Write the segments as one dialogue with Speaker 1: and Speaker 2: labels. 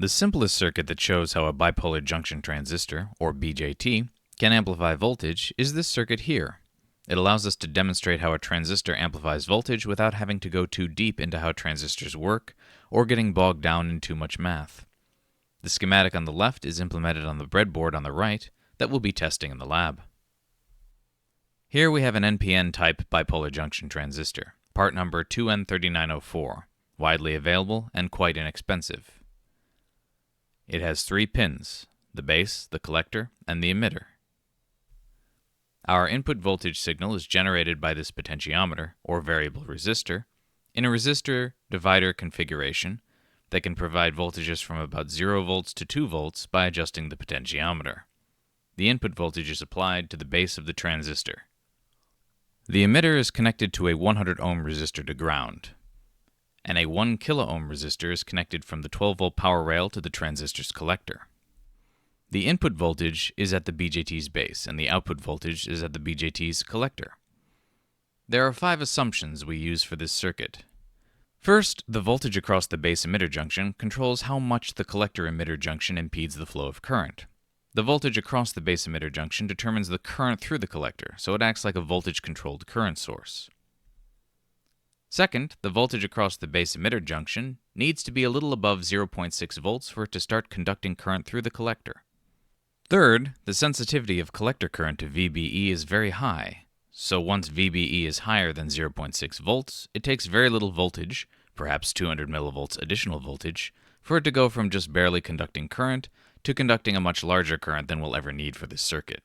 Speaker 1: The simplest circuit that shows how a bipolar junction transistor, or BJT, can amplify voltage is this circuit here. It allows us to demonstrate how a transistor amplifies voltage without having to go too deep into how transistors work or getting bogged down in too much math. The schematic on the left is implemented on the breadboard on the right that we'll be testing in the lab. Here we have an NPN-type bipolar junction transistor, part number 2N3904, widely available and quite inexpensive. It has 3 pins: the base, the collector, and the emitter. Our input voltage signal is generated by this potentiometer, or variable resistor, in a resistor divider configuration that can provide voltages from about 0 volts to 2 volts by adjusting the potentiometer. The input voltage is applied to the base of the transistor. The emitter is connected to a 100 ohm resistor to ground, and a 1 kilo ohm resistor is connected from the 12 volt power rail to the transistor's collector. The input voltage is at the BJT's base, and the output voltage is at the BJT's collector. There are 5 assumptions we use for this circuit. First, the voltage across the base emitter junction controls how much the collector emitter junction impedes the flow of current. The voltage across the base emitter junction determines the current through the collector, so it acts like a voltage-controlled current source. Second, the voltage across the base emitter junction needs to be a little above 0.6 volts for it to start conducting current through the collector. Third, the sensitivity of collector current to VBE is very high, so once VBE is higher than 0.6 volts, it takes very little voltage, perhaps 200 millivolts additional voltage, for it to go from just barely conducting current to conducting a much larger current than we'll ever need for this circuit.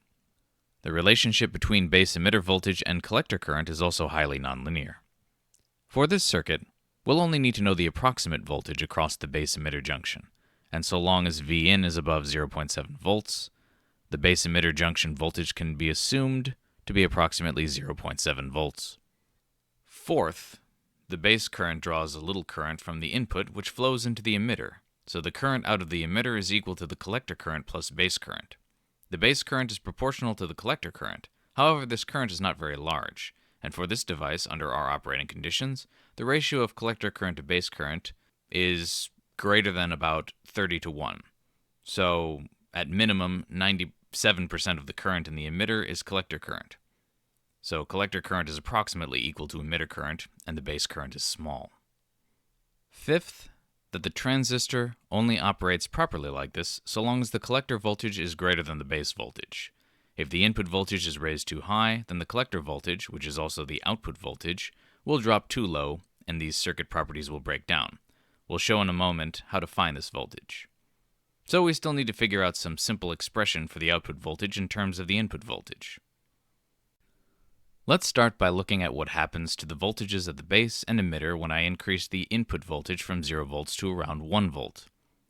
Speaker 1: The relationship between base emitter voltage and collector current is also highly nonlinear. For this circuit, we'll only need to know the approximate voltage across the base emitter junction, and so long as Vin is above 0.7 volts, the base emitter junction voltage can be assumed to be approximately 0.7 volts. Fourth, the base current draws a little current from the input which flows into the emitter, so the current out of the emitter is equal to the collector current plus base current. The base current is proportional to the collector current, however this current is not very large, and for this device, under our operating conditions, the ratio of collector current to base current is greater than about 30 to 1. So, at minimum, 97% of the current in the emitter is collector current. So, collector current is approximately equal to emitter current, and the base current is small. Fifth, that the transistor only operates properly like this so long as the collector voltage is greater than the base voltage. If the input voltage is raised too high, then the collector voltage, which is also the output voltage, will drop too low, and these circuit properties will break down. We'll show in a moment how to find this voltage. So we still need to figure out some simple expression for the output voltage in terms of the input voltage. Let's start by looking at what happens to the voltages at the base and emitter when I increase the input voltage from 0 volts to around 1 volt.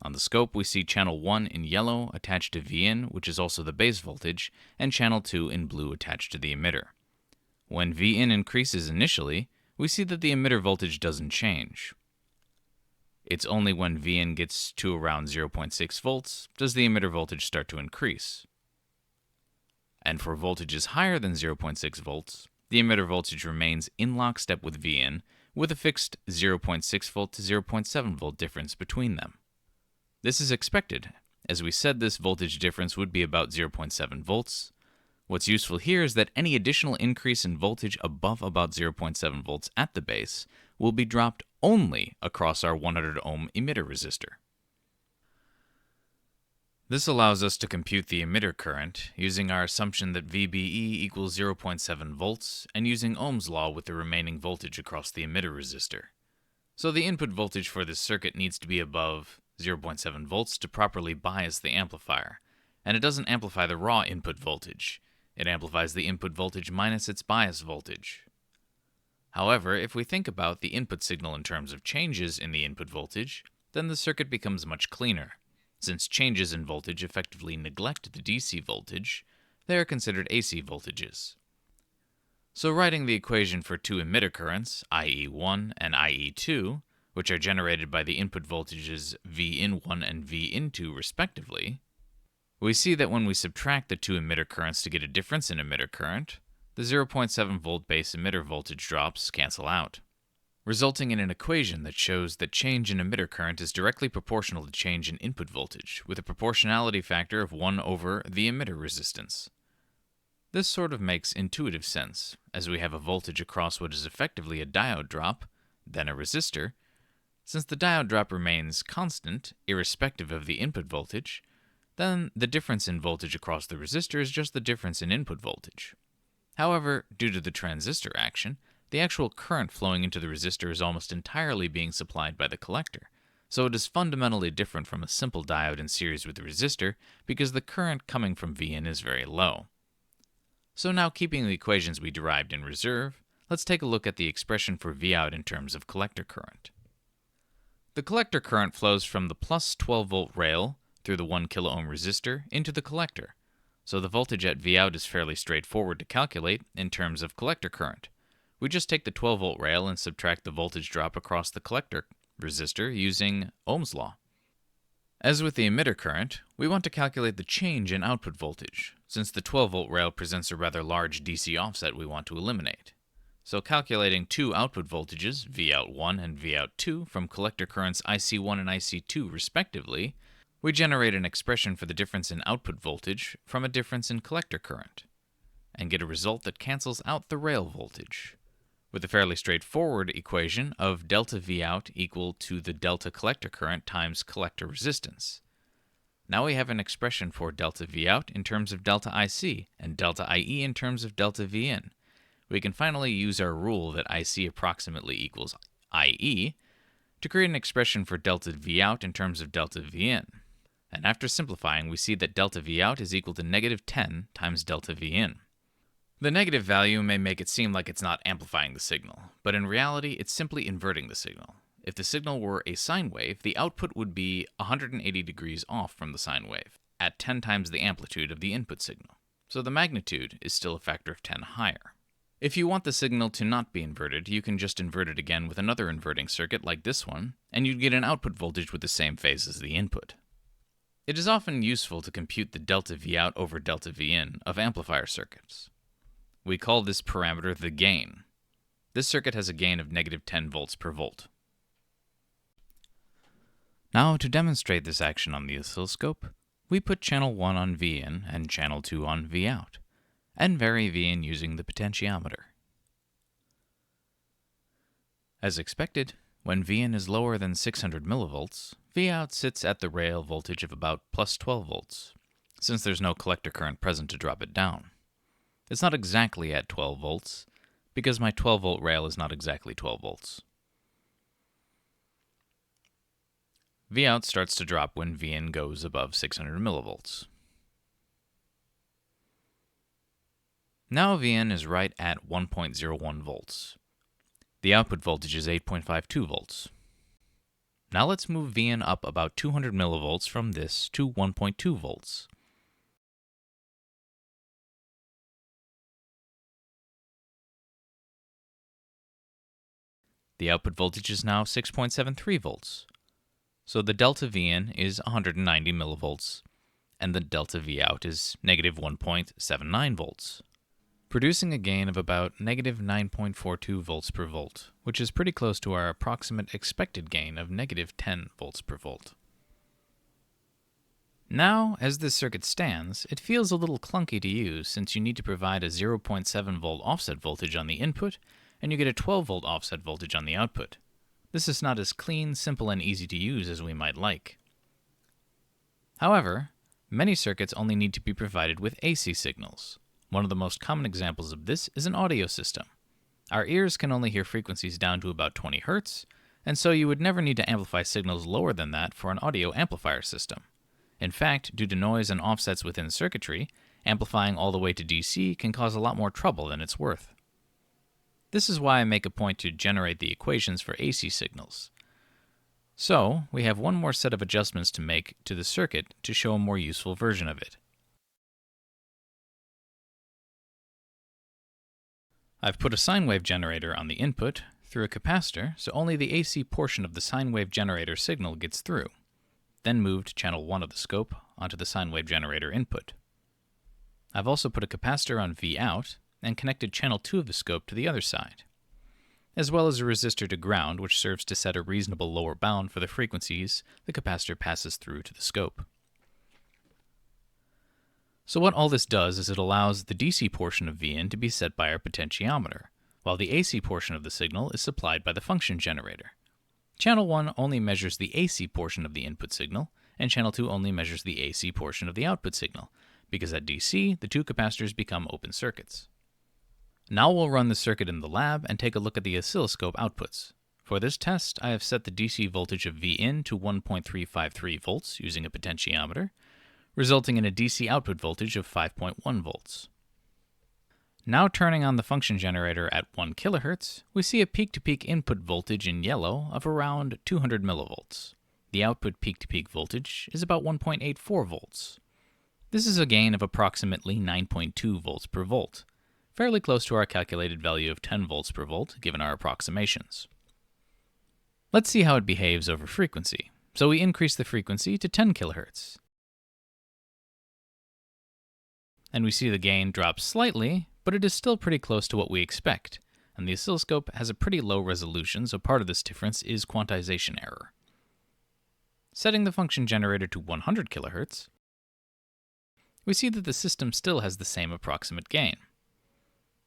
Speaker 1: On the scope, we see channel 1 in yellow attached to Vin, which is also the base voltage, and channel 2 in blue attached to the emitter. When Vin increases initially, we see that the emitter voltage doesn't change. It's only when Vin gets to around 0.6 volts does the emitter voltage start to increase. And for voltages higher than 0.6 volts, the emitter voltage remains in lockstep with Vin, with a fixed 0.6 volt to 0.7 volt difference between them. This is expected, as we said this voltage difference would be about 0.7 volts. What's useful here is that any additional increase in voltage above about 0.7 volts at the base will be dropped only across our 100 ohm emitter resistor. This allows us to compute the emitter current using our assumption that VBE equals 0.7 volts and using Ohm's law with the remaining voltage across the emitter resistor. So the input voltage for this circuit needs to be above 0.7 volts to properly bias the amplifier, and it doesn't amplify the raw input voltage. It amplifies the input voltage minus its bias voltage. However, if we think about the input signal in terms of changes in the input voltage, then the circuit becomes much cleaner. Since changes in voltage effectively neglect the DC voltage, they are considered AC voltages. So writing the equation for two emitter currents, IE1 and IE2, which are generated by the input voltages Vin1 and Vin2 respectively, we see that when we subtract the two emitter currents to get a difference in emitter current, the 0.7 volt base emitter voltage drops cancel out. resulting in an equation that shows that change in emitter current is directly proportional to change in input voltage, with a proportionality factor of 1 over the emitter resistance. This sort of makes intuitive sense, as we have a voltage across what is effectively a diode drop, then a resistor. Since the diode drop remains constant, irrespective of the input voltage, then the difference in voltage across the resistor is just the difference in input voltage. However, due to the transistor action, the actual current flowing into the resistor is almost entirely being supplied by the collector, so it is fundamentally different from a simple diode in series with the resistor because the current coming from Vin is very low. So now, keeping the equations we derived in reserve, let's take a look at the expression for Vout in terms of collector current. The collector current flows from the plus 12 volt rail through the 1 kilo ohm resistor into the collector, so the voltage at Vout is fairly straightforward to calculate in terms of collector current. We just take the 12 volt rail and subtract the voltage drop across the collector resistor using Ohm's law. As with the emitter current, we want to calculate the change in output voltage, since the 12 volt rail presents a rather large DC offset we want to eliminate. So calculating two output voltages, Vout1 and Vout2, from collector currents IC1 and IC2 respectively, we generate an expression for the difference in output voltage from a difference in collector current, and get a result that cancels out the rail voltage, with a fairly straightforward equation of delta Vout equal to the delta collector current times collector resistance. Now we have an expression for delta Vout in terms of delta IC and delta IE in terms of delta Vin. We can finally use our rule that IC approximately equals IE to create an expression for delta Vout in terms of delta Vin. And after simplifying, we see that delta Vout is equal to negative 10 times delta Vin. The negative value may make it seem like it's not amplifying the signal, but in reality it's simply inverting the signal. If the signal were a sine wave, the output would be 180 degrees off from the sine wave, at 10 times the amplitude of the input signal. So the magnitude is still a factor of 10 higher. If you want the signal to not be inverted, you can just invert it again with another inverting circuit like this one, and you'd get an output voltage with the same phase as the input. It is often useful to compute the delta Vout over delta Vin of amplifier circuits. We call this parameter the gain. This circuit has a gain of negative 10 volts per volt. Now, to demonstrate this action on the oscilloscope, we put channel 1 on Vin and channel 2 on Vout, and vary Vin using the potentiometer. As expected, when Vin is lower than 600 millivolts, Vout sits at the rail voltage of about plus 12 volts, since there's no collector current present to drop it down. It's not exactly at 12 volts, because my 12 volt rail is not exactly 12 volts. Vout starts to drop when Vin goes above 600 millivolts. Now Vin is right at 1.01 volts. The output voltage is 8.52 volts. Now let's move Vin up about 200 millivolts from this to 1.2 volts. The output voltage is now 6.73 volts. So the delta Vin is 190 millivolts, and the delta Vout is negative 1.79 volts, producing a gain of about negative 9.42 volts per volt, which is pretty close to our approximate expected gain of negative 10 volts per volt. Now, as this circuit stands, it feels a little clunky to use since you need to provide a 0.7 volt offset voltage on the input, and you get a 12 volt offset voltage on the output. This is not as clean, simple, and easy to use as we might like. However, many circuits only need to be provided with AC signals. One of the most common examples of this is an audio system. Our ears can only hear frequencies down to about 20 Hz, and so you would never need to amplify signals lower than that for an audio amplifier system. In fact, due to noise and offsets within circuitry, amplifying all the way to DC can cause a lot more trouble than it's worth. This is why I make a point to generate the equations for AC signals. So, we have one more set of adjustments to make to the circuit to show a more useful version of it. I've put a sine wave generator on the input through a capacitor, so only the AC portion of the sine wave generator signal gets through. Then moved channel 1 of the scope onto the sine wave generator input. I've also put a capacitor on Vout and connected channel 2 of the scope to the other side. as well as a resistor to ground, which serves to set a reasonable lower bound for the frequencies the capacitor passes through to the scope. So what all this does is it allows the DC portion of Vin to be set by our potentiometer, while the AC portion of the signal is supplied by the function generator. Channel 1 only measures the AC portion of the input signal, and Channel 2 only measures the AC portion of the output signal, because at DC, the two capacitors become open circuits. Now we'll run the circuit in the lab and take a look at the oscilloscope outputs. For this test, I have set the DC voltage of Vin to 1.353 volts using a potentiometer, resulting in a DC output voltage of 5.1 volts. Now turning on the function generator at 1 kHz, we see a peak-to-peak input voltage in yellow of around 200 millivolts. The output peak-to-peak voltage is about 1.84 volts. This is a gain of approximately 9.2 volts per volt, fairly close to our calculated value of 10 volts per volt given our approximations. Let's see how it behaves over frequency. So we increase the frequency to 10 kHz. And we see the gain drop slightly, but it is still pretty close to what we expect, and the oscilloscope has a pretty low resolution, so part of this difference is quantization error. Setting the function generator to 100 kHz, we see that the system still has the same approximate gain.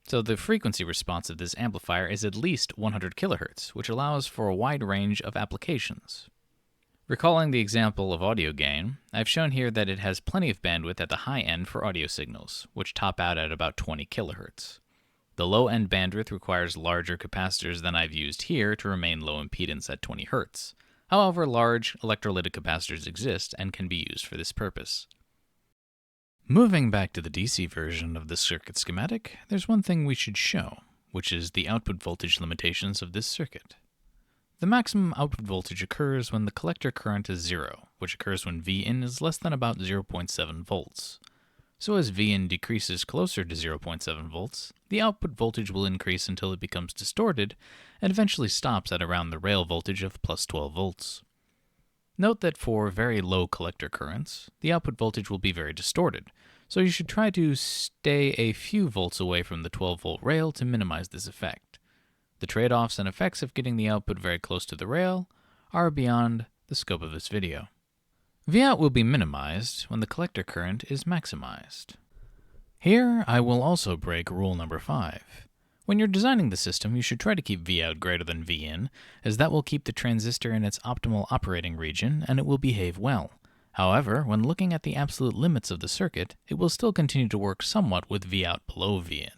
Speaker 1: So the frequency response of this amplifier is at least 100 kHz, which allows for a wide range of applications. Recalling the example of audio gain, I've shown here that it has plenty of bandwidth at the high end for audio signals, which top out at about 20 kHz. The low end bandwidth requires larger capacitors than I've used here to remain low impedance at 20 Hz. However, large electrolytic capacitors exist and can be used for this purpose. Moving back to the DC version of the circuit schematic, there's one thing we should show, which is the output voltage limitations of this circuit. The maximum output voltage occurs when the collector current is 0, which occurs when Vin is less than about 0.7 volts. So as Vin decreases closer to 0.7 volts, the output voltage will increase until it becomes distorted and eventually stops at around the rail voltage of plus 12 volts. Note that for very low collector currents, the output voltage will be very distorted, so you should try to stay a few volts away from the 12-volt rail to minimize this effect. The trade-offs and effects of getting the output very close to the rail are beyond the scope of this video. Vout will be minimized when the collector current is maximized. Here, I will also break rule number 5. When you're designing the system, you should try to keep Vout greater than Vin, as that will keep the transistor in its optimal operating region and it will behave well. However, when looking at the absolute limits of the circuit, it will still continue to work somewhat with Vout below Vin,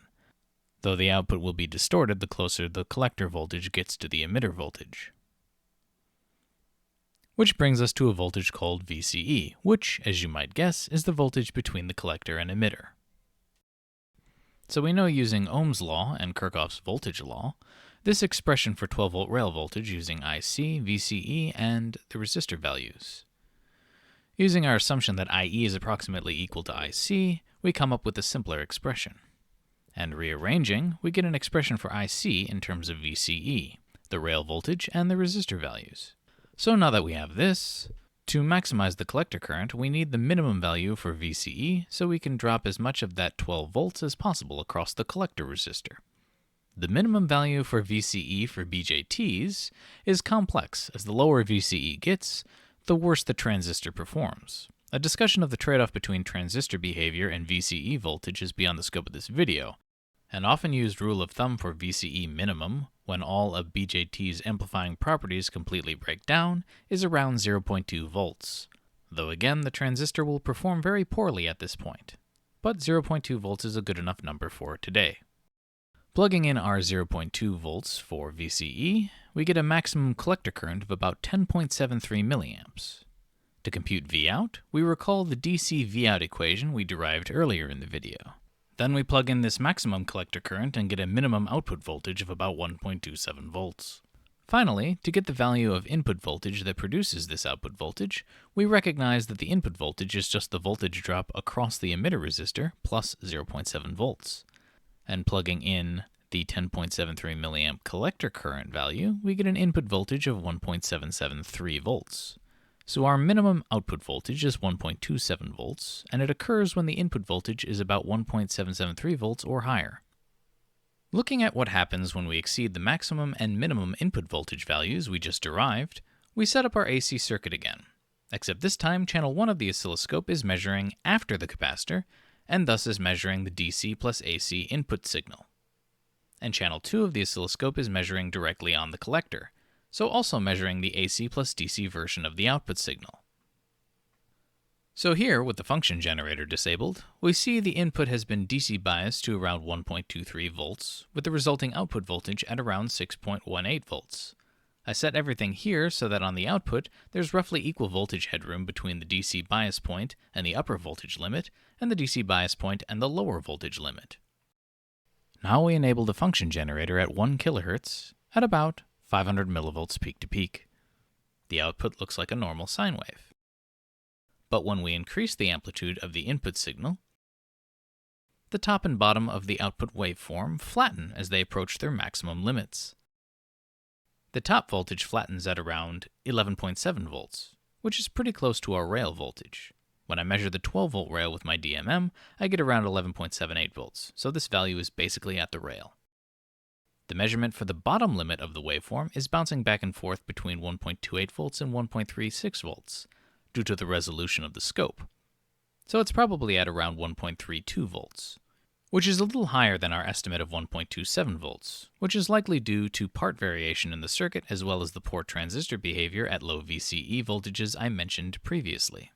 Speaker 1: though the output will be distorted the closer the collector voltage gets to the emitter voltage. Which brings us to a voltage called VCE, which, as you might guess, is the voltage between the collector and emitter. So we know using Ohm's law and Kirchhoff's voltage law, this expression for 12-volt rail voltage using IC, VCE, and the resistor values. Using our assumption that IE is approximately equal to IC, we come up with a simpler expression. And rearranging, we get an expression for IC in terms of VCE, the rail voltage, and the resistor values. So now that we have this, to maximize the collector current, we need the minimum value for VCE so we can drop as much of that 12 volts as possible across the collector resistor. The minimum value for VCE for BJTs is complex, as the lower VCE gets, the worse the transistor performs. A discussion of the trade-off between transistor behavior and VCE voltage is beyond the scope of this video. An often used rule of thumb for VCE minimum, when all of BJT's amplifying properties completely break down, is around 0.2 volts. Though again, the transistor will perform very poorly at this point. But 0.2 volts is a good enough number for today. Plugging in our 0.2 volts for VCE, we get a maximum collector current of about 10.73 milliamps. To compute Vout, we recall the DC Vout equation we derived earlier in the video. Then we plug in this maximum collector current and get a minimum output voltage of about 1.27 volts. Finally, to get the value of input voltage that produces this output voltage, we recognize that the input voltage is just the voltage drop across the emitter resistor plus 0.7 volts. And plugging in the 10.73 milliamp collector current value, we get an input voltage of 1.773 volts. So our minimum output voltage is 1.27 volts, and it occurs when the input voltage is about 1.773 volts or higher. Looking at what happens when we exceed the maximum and minimum input voltage values we just derived, we set up our AC circuit again. Except this time, channel 1 of the oscilloscope is measuring after the capacitor, and thus is measuring the DC plus AC input signal. And channel 2 of the oscilloscope is measuring directly on the collector, so also measuring the AC plus DC version of the output signal. So here, with the function generator disabled, we see the input has been DC biased to around 1.23 volts, with the resulting output voltage at around 6.18 volts. I set everything here so that on the output, there's roughly equal voltage headroom between the DC bias point and the upper voltage limit, and the DC bias point and the lower voltage limit. Now we enable the function generator at 1 kHz at about 500 millivolts peak to peak. The output looks like a normal sine wave. But when we increase the amplitude of the input signal, the top and bottom of the output waveform flatten as they approach their maximum limits. The top voltage flattens at around 11.7 volts, which is pretty close to our rail voltage. When I measure the 12-volt rail with my DMM, I get around 11.78 volts, so this value is basically at the rail. The measurement for the bottom limit of the waveform is bouncing back and forth between 1.28 volts and 1.36 volts, due to the resolution of the scope. So it's probably at around 1.32 volts, which is a little higher than our estimate of 1.27 volts, which is likely due to part variation in the circuit as well as the poor transistor behavior at low VCE voltages I mentioned previously.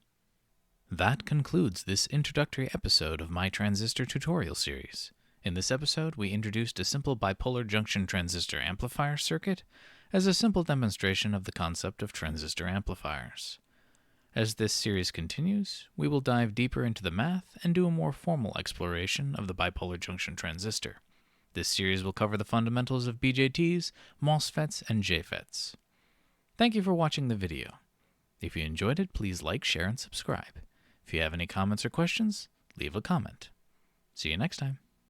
Speaker 1: That concludes this introductory episode of my transistor tutorial series. In this episode, we introduced a simple bipolar junction transistor amplifier circuit as a simple demonstration of the concept of transistor amplifiers. As this series continues, we will dive deeper into the math and do a more formal exploration of the bipolar junction transistor. This series will cover the fundamentals of BJTs, MOSFETs, and JFETs. Thank you for watching the video. If you enjoyed it, please like, share, and subscribe. If you have any comments or questions, leave a comment. See you next time.